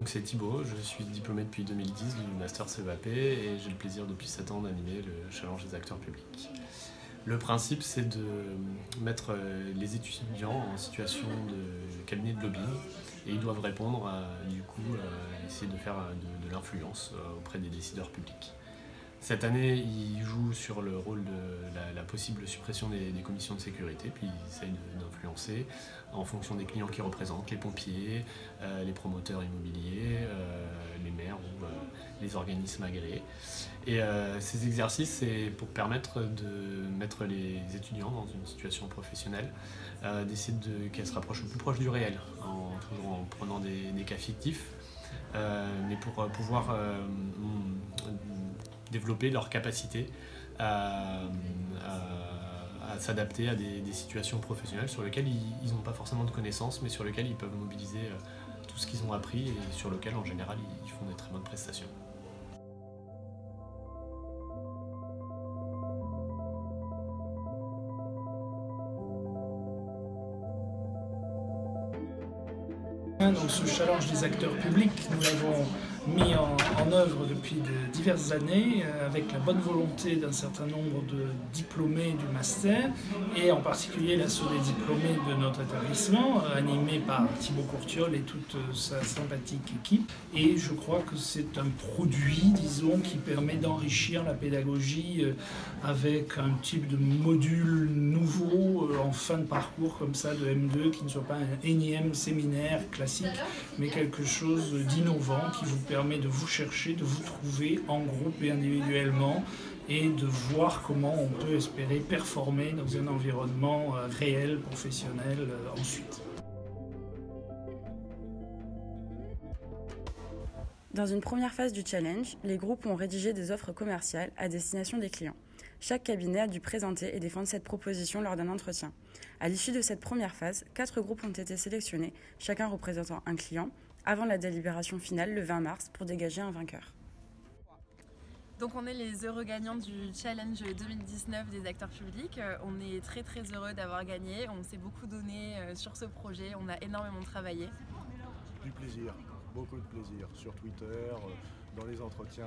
Donc c'est Thibaut, je suis diplômé depuis 2010 du Master CEAP et j'ai le plaisir depuis 7 ans d'animer le Challenge des acteurs publics. Le principe, c'est de mettre les étudiants en situation de cabinet de lobbying et ils doivent répondre à, essayer de faire de l'influence auprès des décideurs publics. Cette année, ils jouent sur le rôle de la possible suppression des commissions de sécurité, puis ils essayent d'influencer en fonction des clients qu'ils représentent, les pompiers, les promoteurs immobiliers, les maires ou les organismes agréés. Et ces exercices, c'est pour permettre de mettre les étudiants dans une situation professionnelle, d'essayer qu'elles se rapprochent le plus proche du réel, toujours en prenant des cas fictifs, mais pour pouvoir développer leur capacité à s'adapter à des situations professionnelles sur lesquelles ils n'ont pas forcément de connaissances, mais sur lesquelles ils peuvent mobiliser tout ce qu'ils ont appris et sur lesquelles, en général, ils font des très bonnes prestations. Donc ce challenge des acteurs publics, nous l'avons mis en œuvre depuis de diverses années avec la bonne volonté d'un certain nombre de diplômés du master et en particulier l'assaut des diplômés de notre établissement animé par Thibaut Courtiol et toute sa sympathique équipe. Et je crois que c'est un produit, disons, qui permet d'enrichir la pédagogie avec un type de module nouveau en fin de parcours comme ça de M2 qui ne soit pas un énième séminaire classique mais quelque chose d'innovant qui vous permet de vous chercher, de vous trouver en groupe et individuellement et de voir comment on peut espérer performer dans un environnement réel, professionnel ensuite. Dans une première phase du challenge, les groupes ont rédigé des offres commerciales à destination des clients. Chaque cabinet a dû présenter et défendre cette proposition lors d'un entretien. À l'issue de cette première phase, 4 groupes ont été sélectionnés, chacun représentant un client, avant la délibération finale le 20 mars pour dégager un vainqueur. Donc on est les heureux gagnants du challenge 2019 des acteurs publics. On est très heureux d'avoir gagné, on s'est beaucoup donné sur ce projet, on a énormément travaillé. Du plaisir, beaucoup de plaisir, sur Twitter, dans les entretiens.